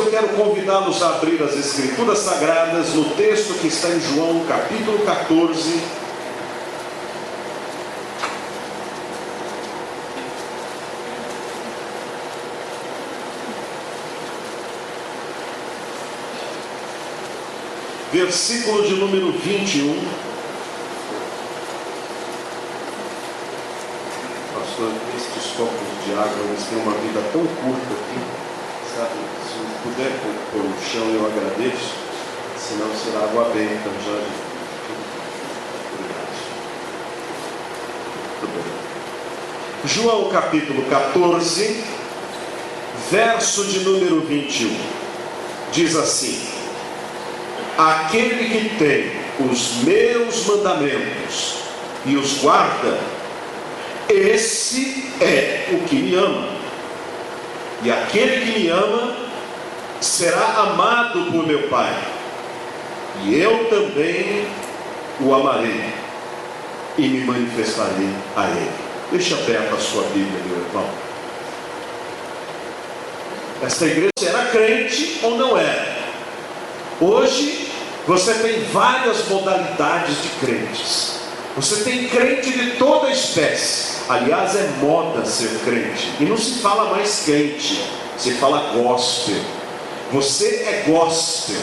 eu quero convidá-los a abrir as Escrituras Sagradas no texto que está em João, capítulo 14. Versículo de número 21. Pastor, estes copos de água, eles têm uma vida tão curta aqui, sabe? Se puder pôr no chão, eu agradeço. Senão será água benta, já. Obrigado. Muito bem. João capítulo 14, verso de número 21. Diz assim: aquele que tem os meus mandamentos e os guarda, esse é o que me ama. E aquele que me ama será amado por meu Pai, e eu também o amarei e me manifestarei a ele. Deixa aberta a sua Bíblia, meu irmão. Esta igreja era crente ou não era? Hoje você tem várias modalidades de crentes. Você tem crente de toda espécie. Aliás, é moda ser crente. E não se fala mais crente, se fala gospel. Você é gospel.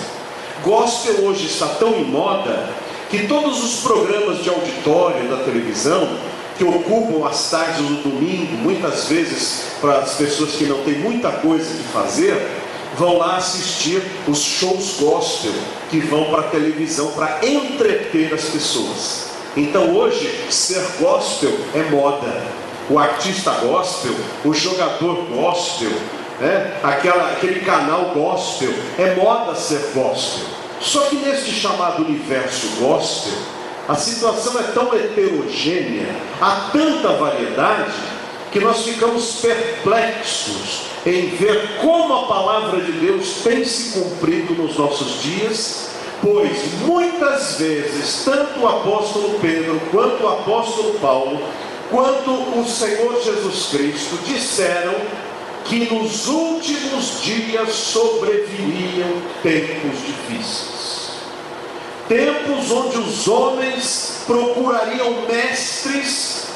Gospel hoje está tão em moda que todos os programas de auditório da televisão, que ocupam as tardes do domingo, muitas vezes para as pessoas que não têm muita coisa que fazer, vão lá assistir os shows gospel que vão para a televisão para entreter as pessoas. Então hoje ser gospel é moda. O artista gospel, o jogador gospel, aquele canal gospel, é moda ser gospel. Só que neste chamado universo gospel, a situação é tão heterogênea, há tanta variedade, que nós ficamos perplexos em ver como a palavra de Deus tem se cumprido nos nossos dias, pois muitas vezes tanto o apóstolo Pedro, quanto o apóstolo Paulo, quanto o Senhor Jesus Cristo disseram que nos últimos dias sobreviriam tempos difíceis, tempos onde os homens procurariam mestres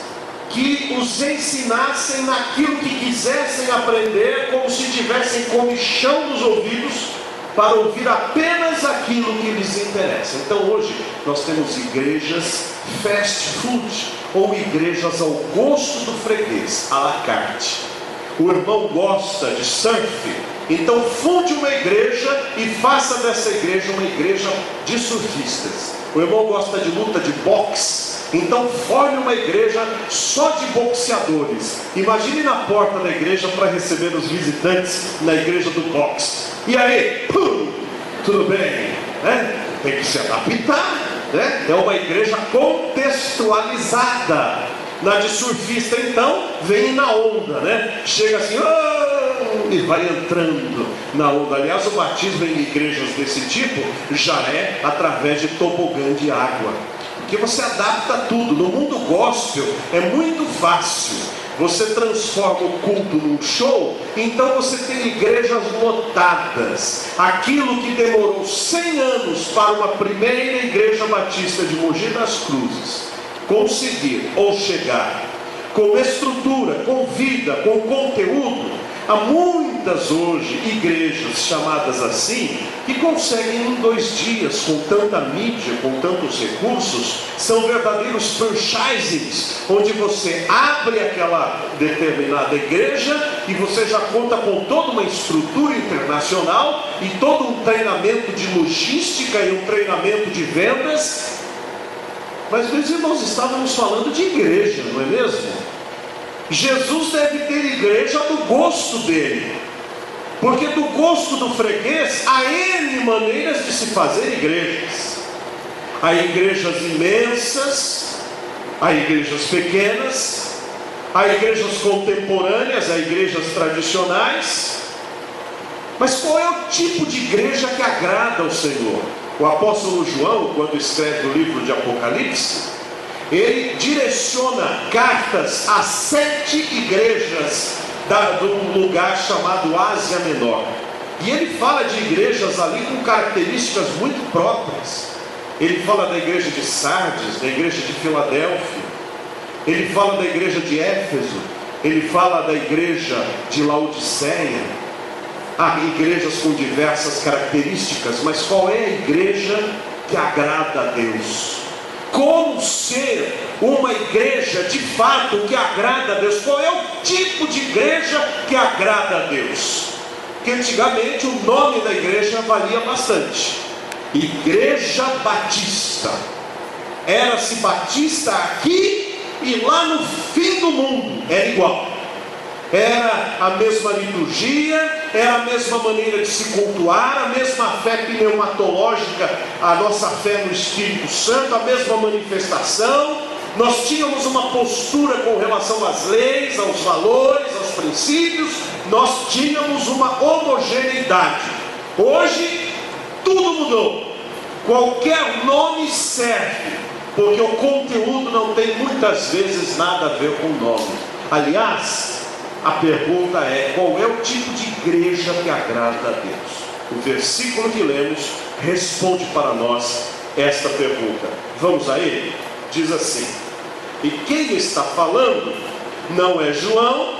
que os ensinassem naquilo que quisessem aprender, como se tivessem comichão nos ouvidos, para ouvir apenas aquilo que lhes interessa. Então hoje nós temos igrejas fast food, ou igrejas ao gosto do freguês, à la carte. O irmão gosta de surf, então funde uma igreja e faça dessa igreja uma igreja de surfistas. O irmão gosta de luta de boxe, então forme uma igreja só de boxeadores. Imagine na porta da igreja para receber os visitantes na igreja do boxe. E aí, pum, tudo bem, né? Tem que se adaptar, né? É uma igreja contextualizada. Na de surfista então, vem na onda, né? Chega assim, e vai entrando na onda. Aliás, o batismo em igrejas desse tipo já é através de tobogã de água, porque você adapta tudo. No mundo gospel é muito fácil. Você transforma o culto num show, então você tem igrejas lotadas. Aquilo que demorou 100 anos para uma primeira igreja batista de Mogi das Cruzes conseguir ou chegar com estrutura, com vida, com conteúdo, há muitas hoje igrejas chamadas assim, que conseguem em 2 dias, com tanta mídia, com tantos recursos. São verdadeiros franchisings, onde você abre aquela determinada igreja e você já conta com toda uma estrutura internacional e todo um treinamento de logística e um treinamento de vendas. Mas meus irmãos, estávamos falando de igreja, não é mesmo? Jesus deve ter igreja do gosto dele, porque do gosto do freguês há N maneiras de se fazer igrejas. Há igrejas imensas, há igrejas pequenas, há igrejas contemporâneas, há igrejas tradicionais. Mas qual é o tipo de igreja que agrada ao Senhor? O apóstolo João, quando escreve o livro de Apocalipse, ele direciona cartas a 7 igrejas do lugar chamado Ásia Menor. E ele fala de igrejas ali com características muito próprias. Ele fala da igreja de Sardes, da igreja de Filadélfia, ele fala da igreja de Éfeso, ele fala da igreja de Laodiceia. Há igrejas com diversas características, mas qual é a igreja que agrada a Deus? Como ser uma igreja de fato que agrada a Deus? Qual é o tipo de igreja que agrada a Deus? Porque antigamente o nome da igreja valia bastante. Igreja Batista. Era-se Batista aqui e lá no fim do mundo era igual. Era a mesma liturgia, era a mesma maneira de se cultuar, a mesma fé pneumatológica, a nossa fé no Espírito Santo, a mesma manifestação. Nós tínhamos uma postura com relação às leis, aos valores, aos princípios. Nós tínhamos uma homogeneidade. Hoje tudo mudou. Qualquer nome serve, porque o conteúdo não tem muitas vezes nada a ver com o nome. Aliás, a pergunta é: qual é o tipo de igreja que agrada a Deus? O versículo que lemos responde para nós esta pergunta. Vamos a ele? Diz assim: e quem está falando não é João,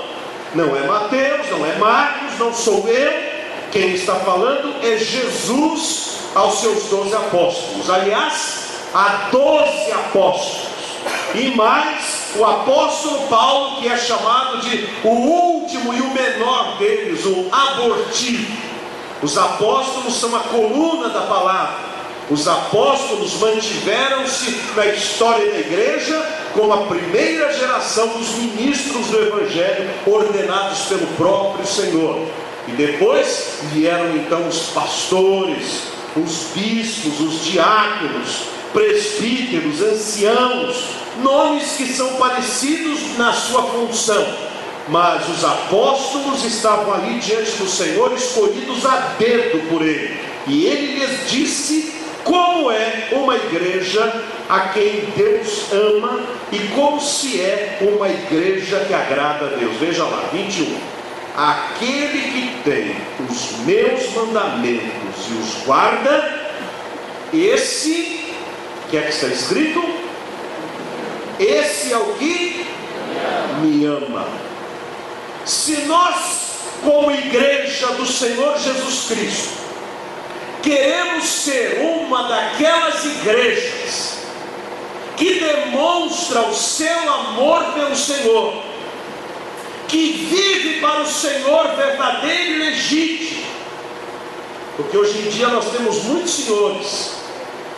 não é Mateus, não é Marcos, não sou eu. Quem está falando é Jesus aos seus 12 apóstolos. Aliás, há 12 apóstolos. E mais o apóstolo Paulo, que é chamado de o último e o menor deles, o abortivo. Os apóstolos são a coluna da palavra. Os apóstolos mantiveram-se na história da igreja como a primeira geração dos ministros do evangelho, ordenados pelo próprio Senhor. E depois vieram então os pastores, os bispos, os diáconos, presbíteros, anciãos, nomes que são parecidos na sua função, mas os apóstolos estavam ali diante do Senhor, escolhidos a dedo por ele, e ele lhes disse como é uma igreja a quem Deus ama e como se é uma igreja que agrada a Deus. Veja lá, 21: aquele que tem os meus mandamentos e os guarda, esse, que é que está escrito? Esse é o que me ama. Se nós, como igreja do Senhor Jesus Cristo, queremos ser uma daquelas igrejas que demonstra o seu amor pelo Senhor, que vive para o Senhor verdadeiro e legítimo, porque hoje em dia nós temos muitos senhores,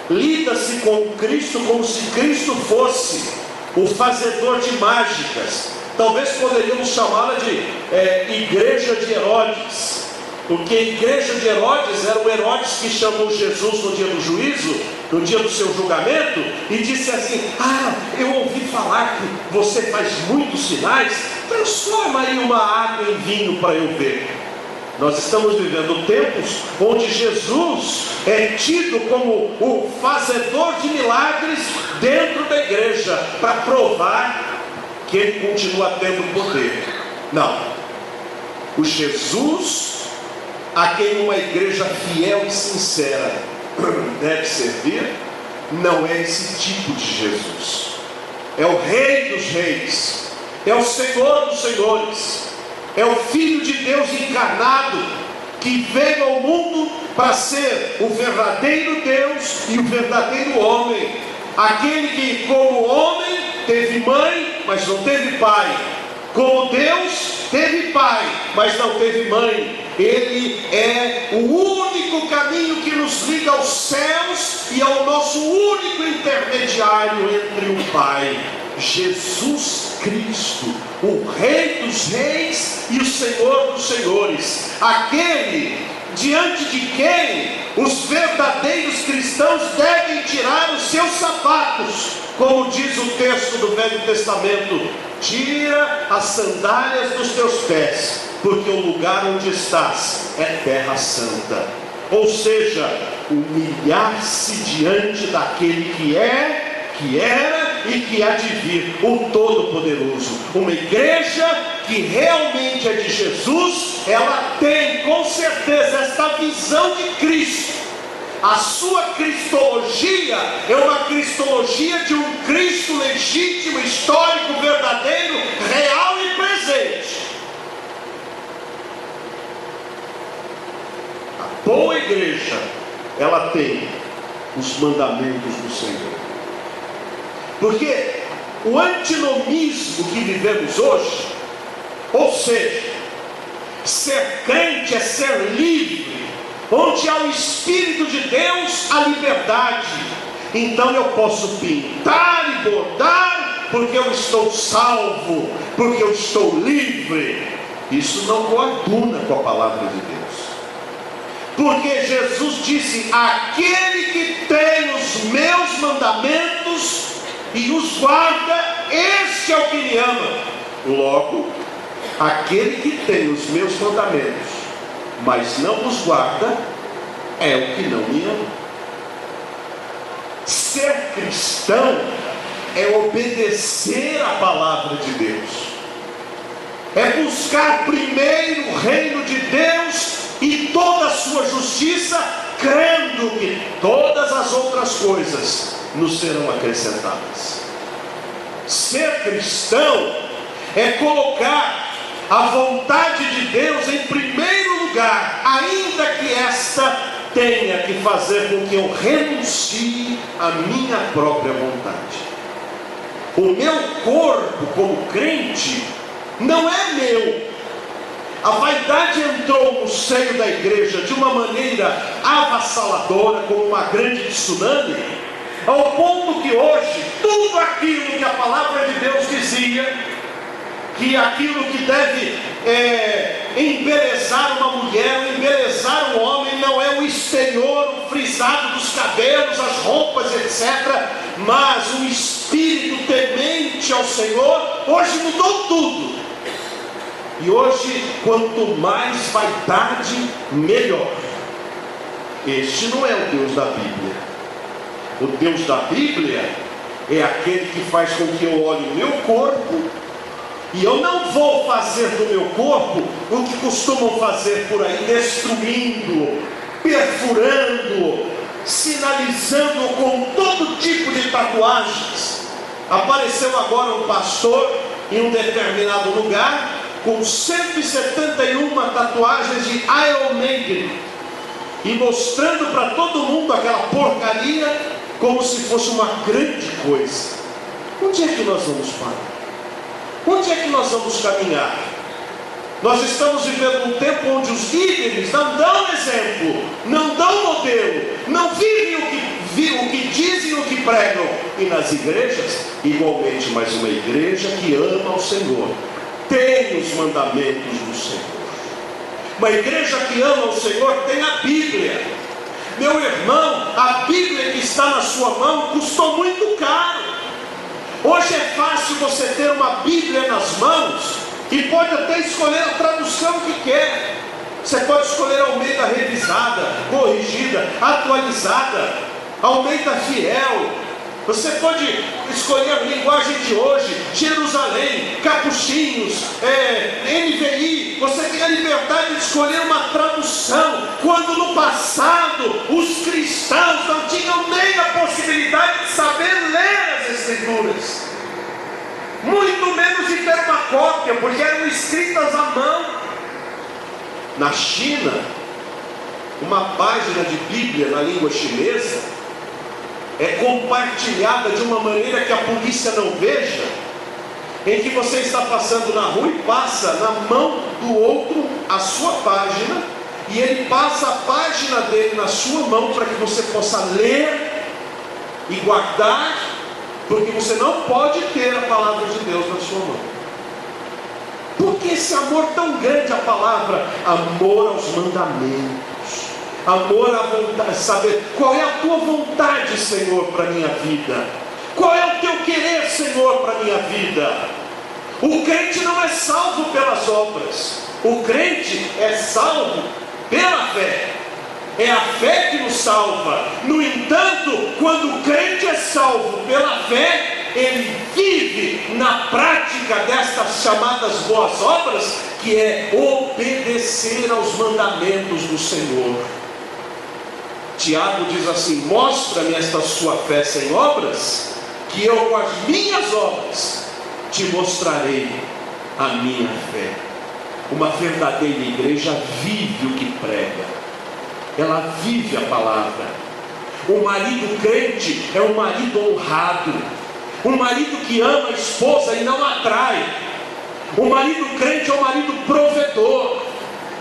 lida-se com Cristo como se Cristo fosse o fazedor de mágicas. Talvez poderíamos chamá-la de igreja de Herodes, porque a igreja de Herodes era o Herodes que chamou Jesus no dia do juízo, no dia do seu julgamento, e disse assim: eu ouvi falar que você faz muitos sinais, transforma aí uma água em vinho para eu ver. Nós estamos vivendo tempos onde Jesus é tido como o fazedor de milagres dentro da igreja, para provar que ele continua tendo poder. Não. O Jesus a quem uma igreja fiel e sincera deve servir não é esse tipo de Jesus. É o Rei dos Reis, é o Senhor dos Senhores, é o Filho de Deus encarnado, que veio ao mundo para ser o verdadeiro Deus e o verdadeiro homem. Aquele que, como homem, teve mãe, mas não teve pai. Como Deus, teve pai, mas não teve mãe. Ele é o único caminho que nos liga aos céus e é o nosso único intermediário entre o Pai. Jesus Cristo, o Rei dos Reis e o Senhor dos Senhores, aquele diante de quem os verdadeiros cristãos devem tirar os seus sapatos, como diz o texto do Velho Testamento: tira as sandálias dos teus pés, porque o lugar onde estás é terra santa. Ou seja, humilhar-se diante daquele que é, que era e que há de vir, o Todo-Poderoso. Uma igreja que realmente é de Jesus, ela tem com certeza esta visão de Cristo. A sua cristologia é uma cristologia de um Cristo legítimo, histórico, verdadeiro, real e presente. A boa igreja, ela tem os mandamentos do Senhor. Porque o antinomismo que vivemos hoje, ou seja, ser crente é ser livre, onde há o Espírito de Deus, a liberdade. Então eu posso pintar e bordar, porque eu estou salvo, porque eu estou livre. Isso não coaduna com a palavra de Deus. Porque Jesus disse: aquele que tem os meus mandamentos e os guarda, este é o que me ama. Logo, aquele que tem os meus mandamentos, mas não os guarda, é o que não me ama. Ser cristão é obedecer a palavra de Deus, é buscar primeiro o reino de Deus e toda a sua justiça, crendo que todas as outras coisas nos serão acrescentadas. Ser cristão é colocar a vontade de Deus em primeiro lugar, ainda que esta tenha que fazer com que eu renuncie à minha própria vontade. O meu corpo como crente não é meu. A vaidade entrou no seio da igreja de uma maneira avassaladora, como uma grande tsunami, ao ponto que hoje tudo aquilo que a palavra de Deus dizia, que aquilo que deve embelezar uma mulher, embelezar um homem, não é o exterior, o frisado dos cabelos, as roupas, etc., mas o espírito temente ao Senhor. Hoje mudou tudo. E hoje, quanto mais vaidade, melhor. Este não é o Deus da Bíblia. O Deus da Bíblia é aquele que faz com que eu olhe o meu corpo, e eu não vou fazer do meu corpo o que costumam fazer por aí, destruindo, perfurando, sinalizando com todo tipo de tatuagens. Apareceu agora um pastor em um determinado lugar com 171 tatuagens de Iron Maiden, e mostrando para todo mundo aquela porcaria como se fosse uma grande coisa. Onde é que nós vamos parar? Onde é que nós vamos caminhar? Nós estamos vivendo um tempo onde os líderes não dão exemplo, não dão modelo, não vivem o que dizem, o que pregam. E nas igrejas, igualmente, mais uma igreja que ama o Senhor, tem os mandamentos do Senhor. Uma igreja que ama o Senhor tem a Bíblia. Meu irmão, a Bíblia que está na sua mão custou muito caro. Hoje é fácil você ter uma Bíblia nas mãos e pode até escolher a tradução que quer. Você pode escolher Almeida revisada, corrigida, atualizada, Almeida fiel. Você pode escolher a linguagem de hoje, Jerusalém, Capuchinhos, NVI. Você tem a liberdade de escolher uma tradução, quando no passado os cristãos não tinham nem a possibilidade de saber ler as Escrituras, muito menos de ter uma cópia, porque eram escritas à mão. Na China, uma página de Bíblia na língua chinesa é compartilhada de uma maneira que a polícia não veja, em que você está passando na rua e passa na mão do outro a sua página, e ele passa a página dele na sua mão para que você possa ler e guardar, porque você não pode ter a palavra de Deus na sua mão. Por que esse amor tão grande à palavra? Amor aos mandamentos. Amor à vontade, saber qual é a tua vontade, Senhor, para a minha vida. Qual é o teu querer, Senhor, para a minha vida. O crente não é salvo pelas obras. O crente é salvo pela fé. É a fé que nos salva. No entanto, quando o crente é salvo pela fé, ele vive na prática destas chamadas boas obras, que é obedecer aos mandamentos do Senhor. Tiago diz assim: mostra-me esta sua fé sem obras, que eu com as minhas obras te mostrarei a minha fé. Uma verdadeira igreja vive o que prega, ela vive a palavra. O marido crente é um marido honrado, um marido que ama a esposa e não atrai. O marido crente é um marido provedor.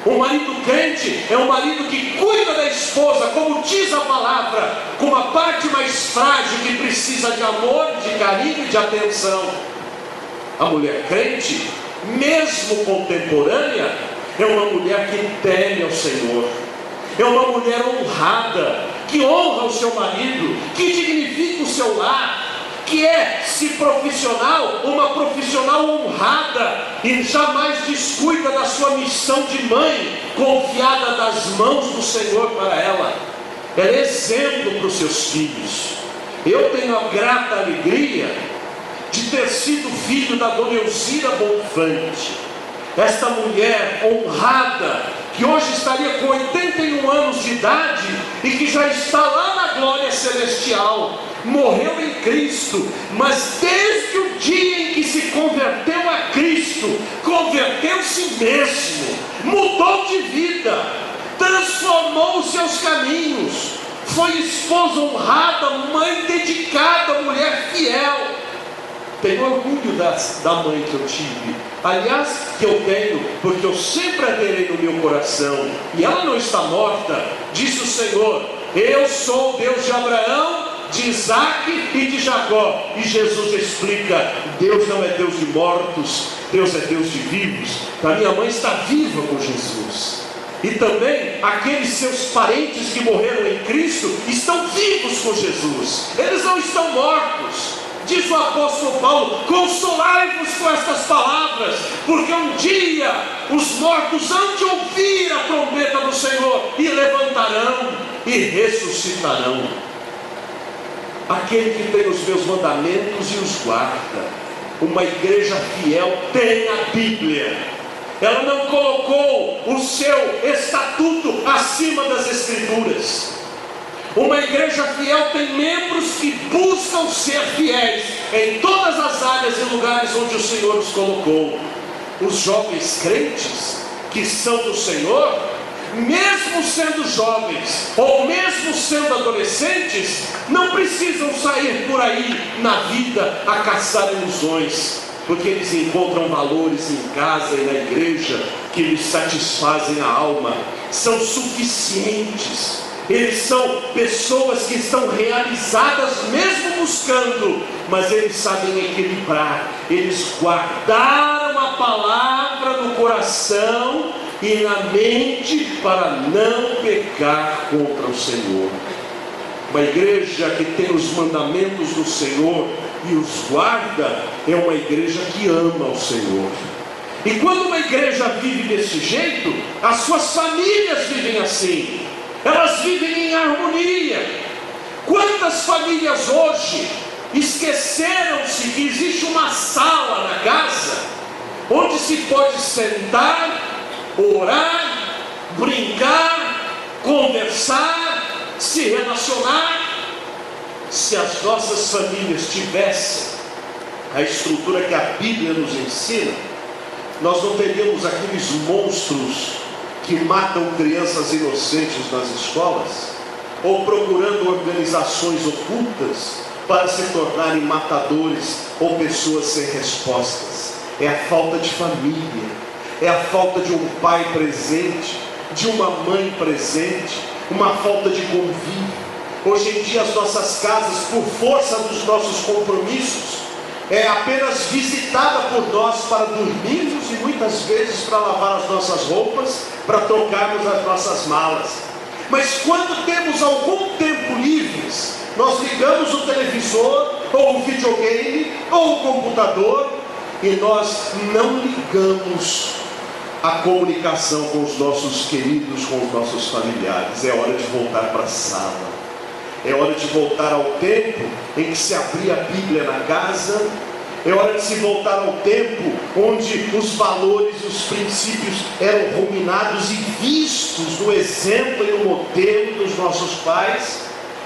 O marido crente é um marido que cuida da esposa, como diz a palavra, com uma parte mais frágil que precisa de amor, de carinho e de atenção. A mulher crente, mesmo contemporânea, é uma mulher que teme ao Senhor, é uma mulher honrada, que honra o seu marido, que dignifica o seu lar, que é, se profissional, uma profissional honrada e jamais descuida da sua missão de mãe, confiada das mãos do Senhor para ela. Ela é exemplo para os seus filhos. Eu tenho a grata alegria de ter sido filho da dona Elzira Bonfante, esta mulher honrada, que hoje estaria com 81 anos de idade e que já está lá na glória celestial. Morreu em Cristo, mas desde o dia em que se converteu a Cristo, converteu-se mesmo, mudou de vida, transformou os seus caminhos, foi esposa honrada, mãe dedicada, mulher fiel. Tenho orgulho da mãe que eu tive, aliás, que eu tenho, porque eu sempre a terei no meu coração, e ela não está morta. Disse o Senhor: eu sou o Deus de Abraão, de Isaac e de Jacó. E Jesus explica: Deus não é Deus de mortos, Deus é Deus de vivos. A minha mãe está viva com Jesus, e também aqueles seus parentes que morreram em Cristo estão vivos com Jesus, eles não estão mortos. Diz o apóstolo Paulo: consolai-vos com estas palavras, porque um dia os mortos hão de ouvir a trombeta do Senhor, e levantarão e ressuscitarão. Aquele que tem os meus mandamentos e os guarda. Uma igreja fiel tem a Bíblia. Ela não colocou o seu estatuto acima das Escrituras. Uma igreja fiel tem membros que buscam ser fiéis em todas as áreas e lugares onde o Senhor os colocou. Os jovens crentes que são do Senhor, mesmo sendo jovens ou mesmo sendo adolescentes, não precisam sair por aí na vida a caçar ilusões, porque eles encontram valores em casa e na igreja que lhes satisfazem a alma, são suficientes. Eles são pessoas que estão realizadas mesmo buscando, mas eles sabem equilibrar. Eles guardaram a palavra no coração e na mente para não pecar contra o Senhor. Uma igreja que tem os mandamentos do Senhor e os guarda é uma igreja que ama o Senhor. E quando uma igreja vive desse jeito, as suas famílias vivem assim. Elas vivem em harmonia. Quantas famílias hoje esqueceram-se que existe uma sala na casa onde se pode sentar, orar, brincar, conversar, se relacionar? Se as nossas famílias tivessem a estrutura que a Bíblia nos ensina, nós não teríamos aqueles monstros que matam crianças inocentes nas escolas, ou procurando organizações ocultas para se tornarem matadores ou pessoas sem respostas. É a falta de família, é a falta de um pai presente, de uma mãe presente, uma falta de convívio. Hoje em dia as nossas casas, por força dos nossos compromissos, é apenas visitada por nós para dormirmos e muitas vezes para lavar as nossas roupas, para trocarmos as nossas malas. Mas quando temos algum tempo livres, nós ligamos o televisor, ou o videogame, ou o computador, e nós não ligamos a comunicação com os nossos queridos, com os nossos familiares. É hora de voltar para a sala. É hora de voltar ao tempo em que se abria a Bíblia na casa. É hora de se voltar ao tempo onde os valores e os princípios eram ruminados e vistos no exemplo e no modelo dos nossos pais.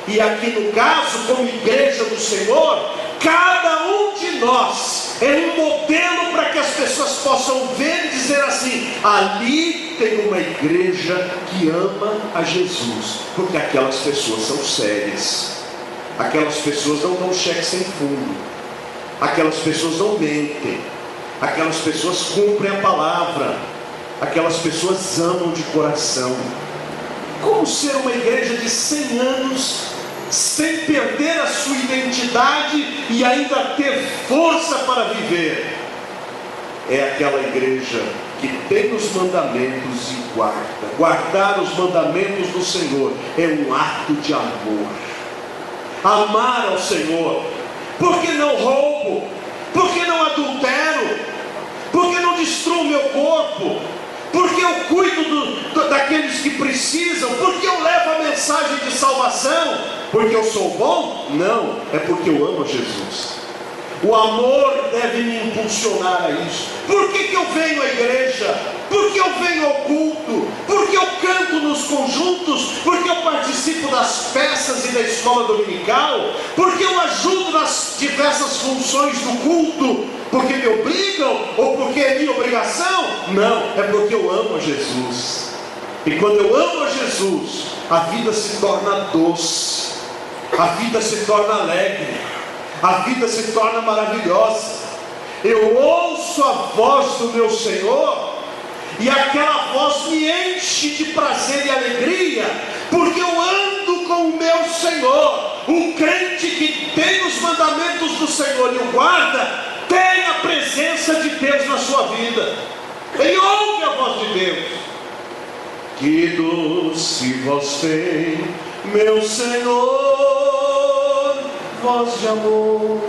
E aqui no caso, como igreja do Senhor, cada um de nós é um modelo para que as pessoas possam ver e dizer assim: ali tem uma igreja que ama a Jesus, porque aquelas pessoas são sérias, aquelas pessoas não dão cheque sem fundo, aquelas pessoas não mentem, aquelas pessoas cumprem a palavra, aquelas pessoas amam de coração. Como ser uma igreja de 100 anos sem perder a sua identidade e ainda ter força para viver? É aquela igreja que tem os mandamentos e guarda. Guardar os mandamentos do Senhor é um ato de amor. Amar ao Senhor. Por que não roubo? Por que não adultero? Por que não destruo meu corpo? Porque eu cuido daqueles que precisam? Porque eu levo a mensagem de salvação? Porque eu sou bom? Não, é porque eu amo a Jesus. O amor deve me impulsionar a isso. Por que eu venho à igreja? Por que eu venho ao culto? Por que eu canto nos conjuntos? Por que eu participo das peças e da escola dominical? Por que eu ajudo nas diversas funções do culto? Porque me obrigam? Ou porque é minha obrigação? Não, é porque eu amo a Jesus. E quando eu amo a Jesus, a vida se torna doce, a vida se torna alegre, a vida se torna maravilhosa. Eu ouço a voz do meu Senhor, e aquela voz me enche de prazer e alegria, porque eu ando com o meu Senhor. O crente que tem os mandamentos do Senhor e o guarda, tem a presença de Deus na sua vida. Ele ouve a voz de Deus. Que doce voz tem, meu Senhor, voz de amor,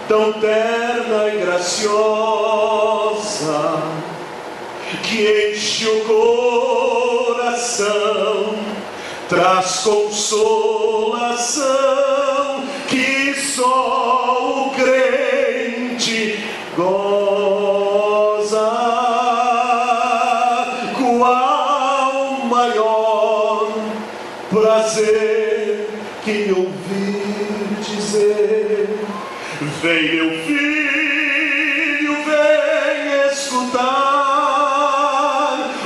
tão terna e graciosa, que enche o coração, traz consolação, que só o crente goza. Qual maior prazer que me ouvir dizer: vem meu filho, vem escutar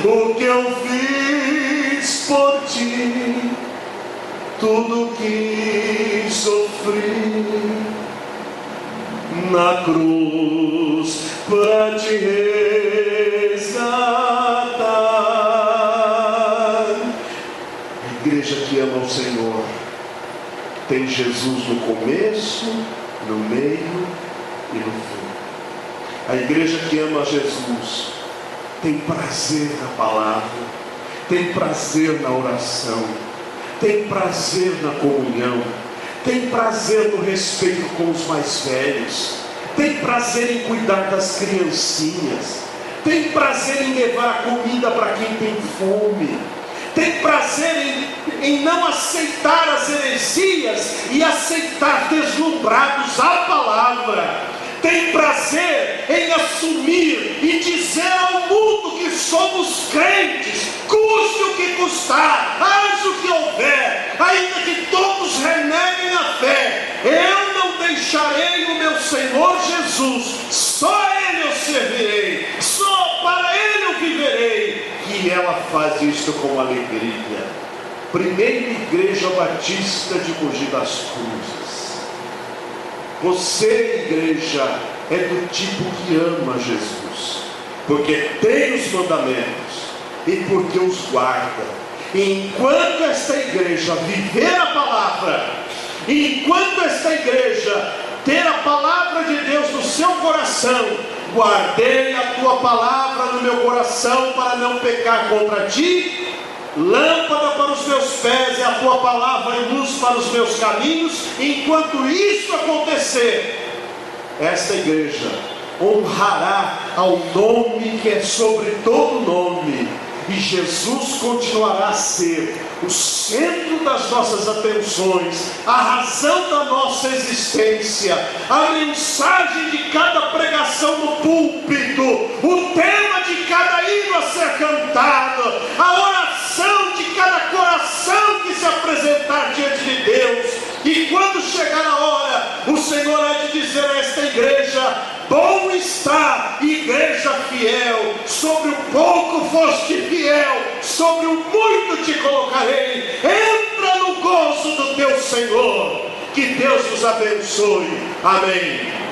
o que eu fiz por ti, tudo que sofri na cruz para te resgatar. A igreja que ama o Senhor tem Jesus no começo, no meio e no fim. A igreja que ama Jesus tem prazer na palavra, tem prazer na oração, tem prazer na comunhão, tem prazer no respeito com os mais velhos, tem prazer em cuidar das criancinhas, tem prazer em levar a comida para quem tem fome, tem prazer em não aceitar as heresias e aceitar deslumbrados a palavra, tem prazer em assumir e dizer ao mundo que somos crentes, custe o que custar, haja o que houver, ainda que todos reneguem a fé, eu não deixarei o meu Senhor Jesus, só Ele eu servirei, só para Ele eu viverei. E ela faz isto com alegria. Primeira Igreja Batista de Mogi das Cruzes. Você, igreja, é do tipo que ama Jesus, porque tem os mandamentos e porque os guarda. E enquanto esta igreja viver a palavra, enquanto esta igreja ter a palavra de Deus no seu coração, guardei a tua palavra no meu coração para não pecar contra ti, lâmpada para os meus pés e a tua palavra e luz para os meus caminhos. Enquanto isso acontecer, esta igreja honrará ao nome que é sobre todo nome, e Jesus continuará a ser o centro das nossas atenções, a razão da nossa existência, a mensagem de cada pregação no púlpito, o tema de cada hino a ser cantado, a oração de cada coração que se apresentar diante de Deus. E quando chegar a hora, o Senhor há de dizer a esta igreja: bom está, igreja fiel, sobre o pouco foste fiel, sobre o muito te colocarei. Entra no gozo do teu Senhor. Que Deus nos abençoe. Amém.